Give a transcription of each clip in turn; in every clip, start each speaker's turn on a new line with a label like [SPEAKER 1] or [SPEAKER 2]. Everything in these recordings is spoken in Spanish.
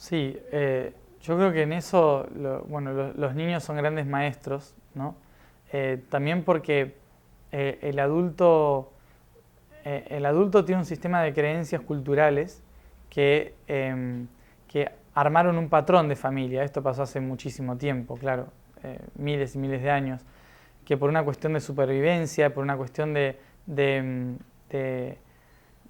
[SPEAKER 1] Sí, yo creo que en eso, bueno, los niños son grandes maestros, ¿no? También porque eh, el adulto, el adulto tiene un sistema de creencias culturales que armaron un patrón de familia. Esto pasó hace muchísimo tiempo, claro, miles y miles de años, que por una cuestión de supervivencia, por una cuestión de,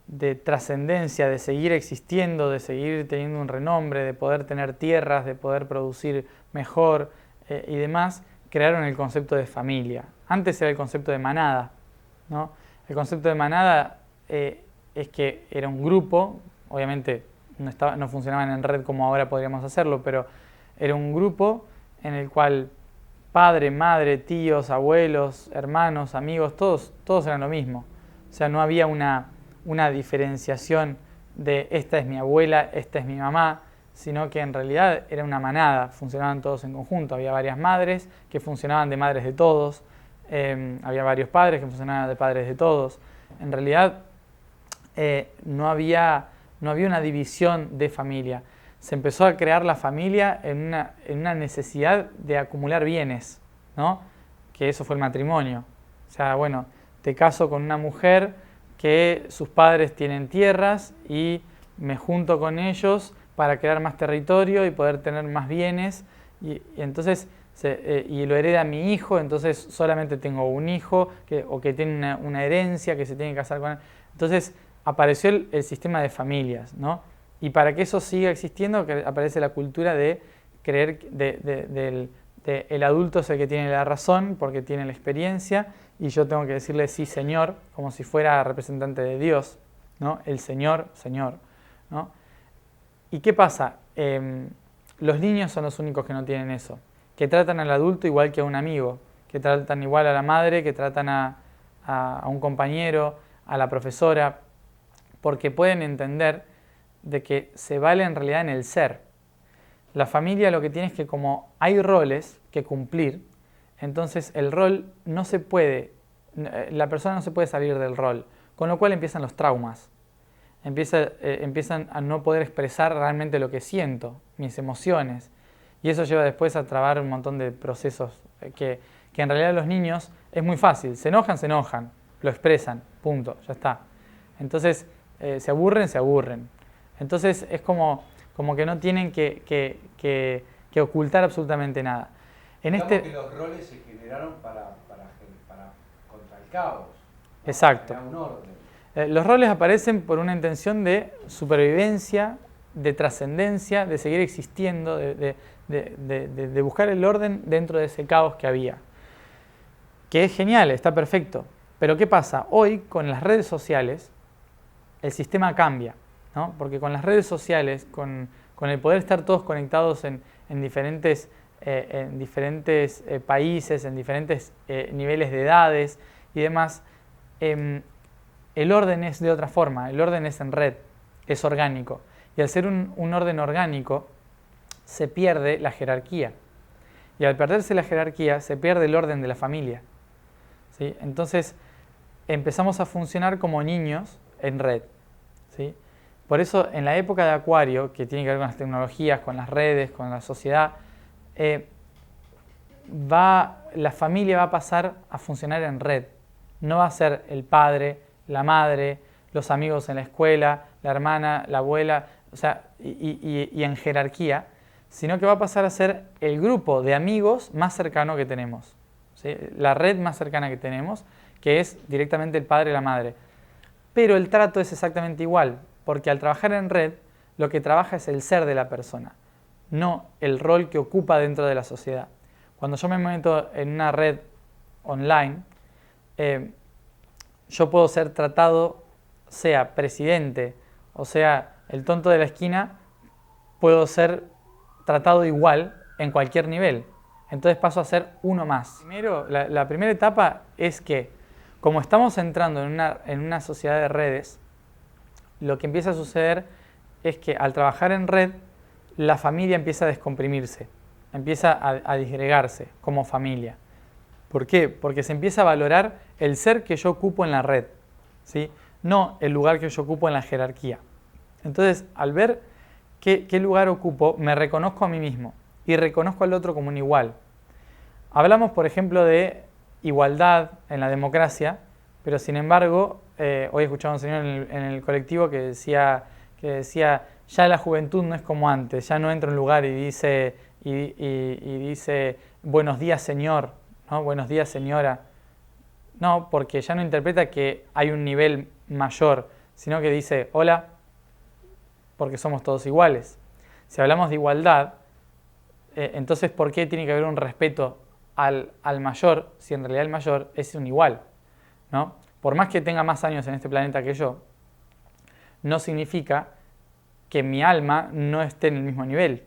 [SPEAKER 1] de trascendencia, de seguir existiendo, de seguir teniendo un renombre, de poder tener tierras, de poder producir mejor y demás, crearon el concepto de familia. Antes era el concepto de manada, ¿no? El concepto de manada es que era un grupo, obviamente no funcionaban en red como ahora podríamos hacerlo, pero era un grupo en el cual padre, madre, tíos, abuelos, hermanos, amigos, todos eran lo mismo. O sea, no había una diferenciación de esta es mi abuela, esta es mi mamá, sino que en realidad era una manada, funcionaban todos en conjunto. Había varias madres que funcionaban de madres de todos, había varios padres que funcionaban de padres de todos. En realidad no había una división de familia. Se empezó a crear la familia en una necesidad de acumular bienes, ¿no? Que eso fue el matrimonio. O sea, bueno, te caso con una mujer que sus padres tienen tierras y me junto con ellos para crear más territorio y poder tener más bienes y entonces y lo hereda mi hijo, entonces solamente tengo un hijo o que tiene una herencia, que se tiene que casar con él. Entonces apareció el sistema de familias, ¿no? Y para que eso siga existiendo aparece la cultura de creer el adulto es el que tiene la razón porque tiene la experiencia y yo tengo que decirle sí señor como si fuera representante de Dios, ¿no? El señor, señor, ¿no? ¿Y qué pasa? Los niños son los únicos que no tienen eso, que tratan al adulto igual que a un amigo, que tratan igual a la madre, que tratan a un compañero, a la profesora, porque pueden entender de que se vale en realidad en el ser. La familia lo que tiene es que como hay roles que cumplir, entonces el rol no se puede, la persona no se puede salir del rol, con lo cual empiezan los traumas. Empiezan a no poder expresar realmente lo que siento, mis emociones. Y eso lleva después a trabar un montón de procesos que en realidad los niños es muy fácil. Se enojan, lo expresan, punto, ya está. Entonces se aburren. Entonces es como que no tienen que ocultar absolutamente nada.
[SPEAKER 2] Digamos que los roles se generaron contra el caos, ¿no?
[SPEAKER 1] Exacto.
[SPEAKER 2] Para crear un orden.
[SPEAKER 1] Los roles aparecen por una intención de supervivencia, de trascendencia, de seguir existiendo, de buscar el orden dentro de ese caos que había. Que es genial, está perfecto. Pero ¿qué pasa? Hoy, con las redes sociales, el sistema cambia, ¿no? Porque con las redes sociales, con el poder estar todos conectados en diferentes países, en diferentes niveles de edades y demás, el orden es de otra forma, el orden es en red, es orgánico. Y al ser un orden orgánico, se pierde la jerarquía. Y al perderse la jerarquía, se pierde el orden de la familia, ¿sí? Entonces, empezamos a funcionar como niños en red, ¿sí? Por eso, en la época de Acuario, que tiene que ver con las tecnologías, con las redes, con la sociedad, la familia va a pasar a funcionar en red. No va a ser el padre, la madre, los amigos en la escuela, la hermana, la abuela, o sea, y en jerarquía, sino que va a pasar a ser el grupo de amigos más cercano que tenemos, ¿sí? La red más cercana que tenemos, que es directamente el padre y la madre. Pero el trato es exactamente igual, porque al trabajar en red, lo que trabaja es el ser de la persona, no el rol que ocupa dentro de la sociedad. Cuando yo me meto en una red online, yo puedo ser tratado, sea presidente o sea el tonto de la esquina, puedo ser tratado igual en cualquier nivel. Entonces paso a ser uno más. Primero, la primera etapa es que, como estamos entrando en una sociedad de redes, lo que empieza a suceder es que al trabajar en red, la familia empieza a descomprimirse, empieza a disgregarse como familia. ¿Por qué? Porque se empieza a valorar el ser que yo ocupo en la red, ¿sí? No el lugar que yo ocupo en la jerarquía. Entonces, al ver ¿Qué lugar ocupo? Me reconozco a mí mismo y reconozco al otro como un igual. Hablamos, por ejemplo, de igualdad en la democracia, pero sin embargo, hoy escuchaba a un señor en el colectivo que decía, ya la juventud no es como antes, ya no entra en un lugar y dice, dice buenos días señor, ¿no? Buenos días señora. No, porque ya no interpreta que hay un nivel mayor, sino que dice hola, porque somos todos iguales. Si hablamos de igualdad, entonces ¿por qué tiene que haber un respeto al mayor si en realidad el mayor es un igual? ¿No? Por más que tenga más años en este planeta que yo, no significa que mi alma no esté en el mismo nivel,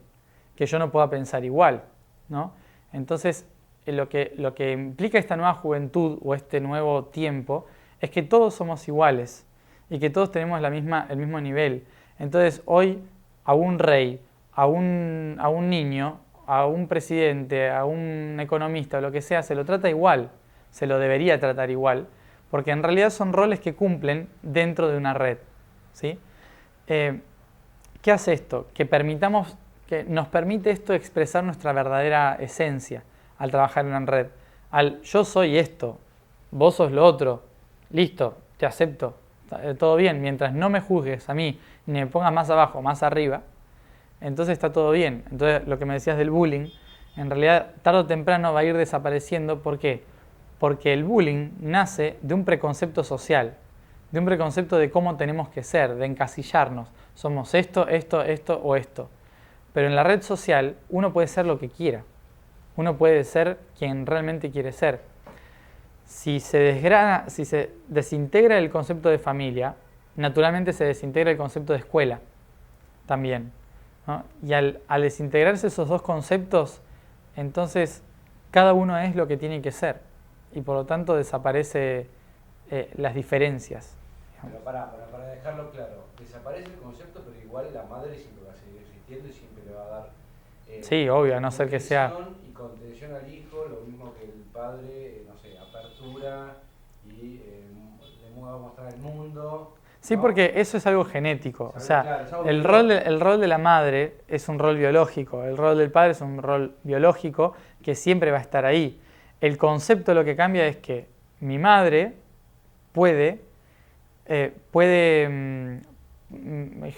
[SPEAKER 1] que yo no pueda pensar igual, ¿no? Entonces, lo que implica esta nueva juventud o este nuevo tiempo es que todos somos iguales y que todos tenemos el mismo nivel. Entonces, hoy a un rey, a un niño, a un presidente, a un economista o lo que sea, se lo trata igual, se lo debería tratar igual, porque en realidad son roles que cumplen dentro de una red, ¿sí? ¿Qué hace esto? Que nos permite esto expresar nuestra verdadera esencia al trabajar en una red. Yo soy esto, vos sos lo otro, listo, te acepto, todo bien, mientras no me juzgues a mí, ni me pongas más abajo, más arriba, entonces está todo bien. Entonces lo que me decías del bullying, en realidad tarde o temprano va a ir desapareciendo. ¿Por qué? Porque el bullying nace de un preconcepto social, de un preconcepto de cómo tenemos que ser, de encasillarnos. Somos esto, esto, esto o esto. Pero en la red social uno puede ser lo que quiera. Uno puede ser quien realmente quiere ser. Si se desintegra el concepto de familia, naturalmente se desintegra el concepto de escuela también, ¿no? Y al desintegrarse esos dos conceptos, entonces cada uno es lo que tiene que ser y por lo tanto desaparece las diferencias.
[SPEAKER 2] Pero para dejarlo claro, desaparece el concepto, pero igual la madre siempre va a seguir existiendo y siempre le va a dar
[SPEAKER 1] sí, obvio, a no ser que sea
[SPEAKER 2] y contención al hijo, lo mismo que el padre, no sé, apertura y le va a mostrar el mundo.
[SPEAKER 1] Sí,
[SPEAKER 2] ¿no?
[SPEAKER 1] porque eso es algo genético. O sea,
[SPEAKER 2] claro,
[SPEAKER 1] el rol de la madre es un rol biológico, el rol del padre es un rol biológico que siempre va a estar ahí. El concepto lo que cambia es que mi madre puede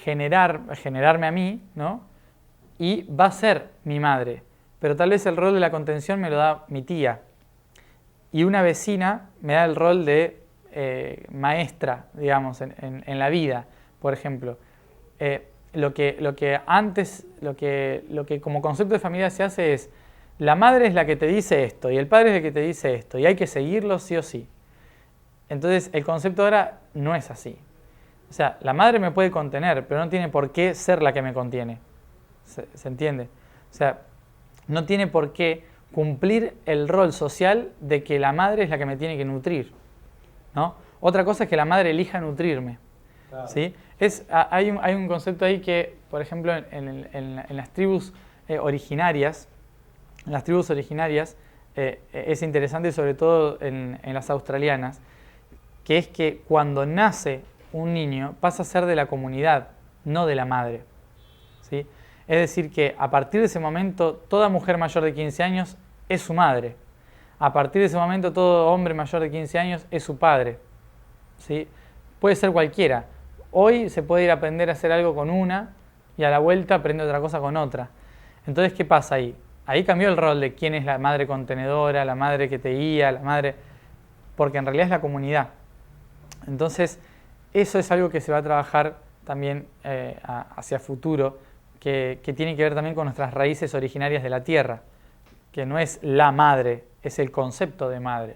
[SPEAKER 1] generarme a mí, ¿no? Y va a ser mi madre. Pero tal vez el rol de la contención me lo da mi tía. Y una vecina me da el rol de maestra, digamos, en la vida, por ejemplo. Lo que como concepto de familia se hace es, la madre es la que te dice esto y el padre es el que te dice esto y hay que seguirlo sí o sí. Entonces el concepto ahora no es así. O sea, la madre me puede contener, pero no tiene por qué ser la que me contiene. ¿Se entiende? O sea, no tiene por qué cumplir el rol social de que la madre es la que me tiene que nutrir, ¿no? Otra cosa es que la madre elija nutrirme, claro. ¿Sí? Hay un concepto ahí que, por ejemplo, en las tribus originarias, es interesante, sobre todo en las australianas, que es que cuando nace un niño pasa a ser de la comunidad, no de la madre, ¿sí? Es decir, que a partir de ese momento toda mujer mayor de 15 años es su madre. A partir de ese momento todo hombre mayor de 15 años es su padre, ¿sí? Puede ser cualquiera. Hoy se puede ir a aprender a hacer algo con una y a la vuelta aprende otra cosa con otra. Entonces, ¿qué pasa ahí? Ahí cambió el rol de quién es la madre contenedora, la madre que te guía, la madre... porque en realidad es la comunidad. Entonces, eso es algo que se va a trabajar también hacia futuro, que tiene que ver también con nuestras raíces originarias de la tierra, que no es la madre, es el concepto de madre,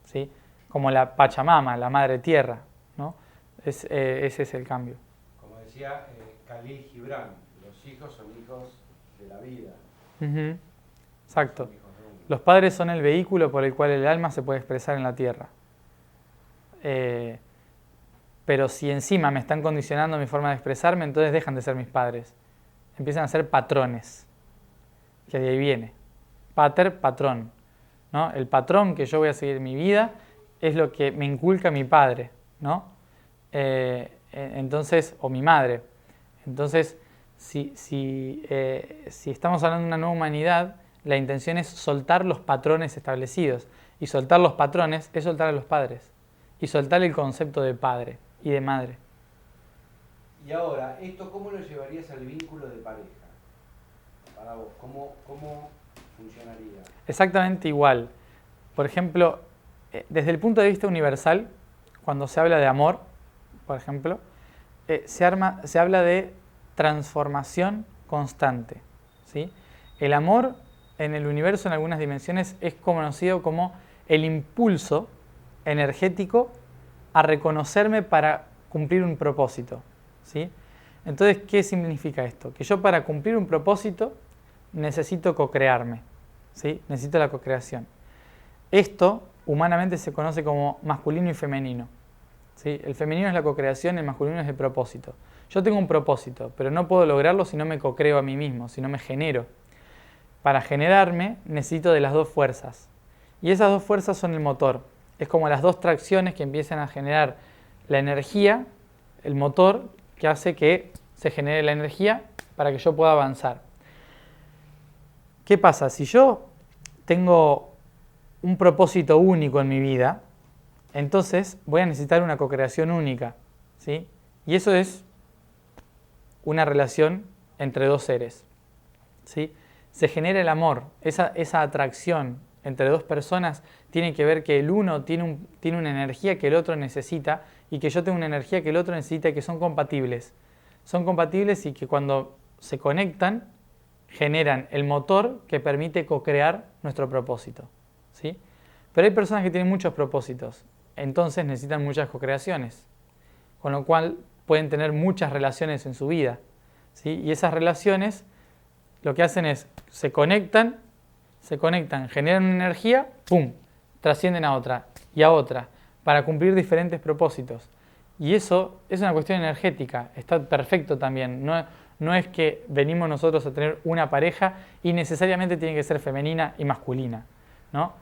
[SPEAKER 1] ¿sí? Como la Pachamama, la madre tierra, ¿no? Ese es el cambio.
[SPEAKER 2] Como decía Khalil Gibran, los hijos son hijos de la vida.
[SPEAKER 1] Uh-huh. Exacto. Los padres son el vehículo por el cual el alma se puede expresar en la tierra. Pero si encima me están condicionando mi forma de expresarme, entonces dejan de ser mis padres. Empiezan a ser patrones, que de ahí viene. Pater, patrón, ¿no? El patrón que yo voy a seguir en mi vida es lo que me inculca mi padre, ¿no? Entonces, o mi madre. Entonces, si estamos hablando de una nueva humanidad, la intención es soltar los patrones establecidos. Y soltar los patrones es soltar a los padres. Y soltar el concepto de padre y de madre.
[SPEAKER 2] Y ahora, ¿esto cómo lo llevarías al vínculo de pareja? Para vos, ¿cómo funcionaría?
[SPEAKER 1] Exactamente igual. Por ejemplo, desde el punto de vista universal, cuando se habla de amor, por ejemplo, se habla de transformación constante, ¿sí? El amor en el universo, en algunas dimensiones, es conocido como el impulso energético a reconocerme para cumplir un propósito, ¿sí? Entonces, ¿qué significa esto? Que yo para cumplir un propósito necesito co-crearme, ¿sí? Necesito la co-creación. Esto humanamente se conoce como masculino y femenino, ¿sí? El femenino es la co-creación, el masculino es el propósito. Yo tengo un propósito, pero no puedo lograrlo si no me co-creo a mí mismo, si no me genero. Para generarme necesito de las dos fuerzas. Y esas dos fuerzas son el motor. Es como las dos tracciones que empiezan a generar la energía, el motor que hace que se genere la energía para que yo pueda avanzar. ¿Qué pasa? Si yo tengo un propósito único en mi vida, entonces voy a necesitar una co-creación única, ¿sí? Y eso es una relación entre dos seres, ¿sí? Se genera el amor, esa atracción entre dos personas tiene que ver que el uno tiene una energía que el otro necesita y que yo tengo una energía que el otro necesita y que son compatibles. Son compatibles y que cuando se conectan generan el motor que permite co-crear nuestro propósito, ¿sí? Pero hay personas que tienen muchos propósitos, entonces necesitan muchas co-creaciones, con lo cual pueden tener muchas relaciones en su vida, ¿sí? Y esas relaciones lo que hacen es, se conectan, generan una energía, ¡pum!, trascienden a otra y a otra, para cumplir diferentes propósitos. Y eso es una cuestión energética, está perfecto también. No es que venimos nosotros a tener una pareja y necesariamente tiene que ser femenina y masculina, ¿no?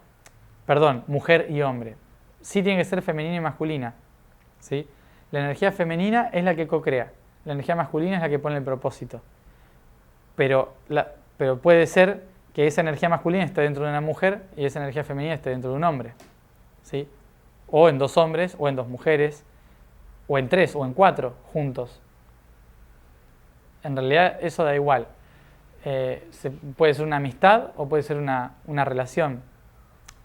[SPEAKER 1] Perdón, mujer y hombre. Sí tiene que ser femenina y masculina, ¿sí? La energía femenina es la que co-crea, la energía masculina es la que pone el propósito. Pero puede ser que esa energía masculina esté dentro de una mujer y esa energía femenina esté dentro de un hombre, ¿sí? O en dos hombres, o en dos mujeres, o en tres, o en cuatro, juntos. En realidad eso da igual. Puede ser una amistad o puede ser una relación.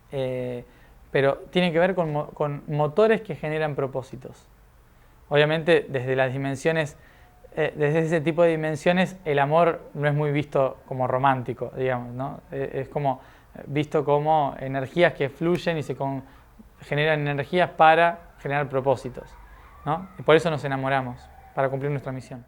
[SPEAKER 1] Pero tiene que ver con motores que generan propósitos. Obviamente desde las dimensiones, desde ese tipo de dimensiones, el amor no es muy visto como romántico, digamos, ¿no? Es como visto como energías que fluyen y se generan energías para generar propósitos, ¿no? Y por eso nos enamoramos, para cumplir nuestra misión.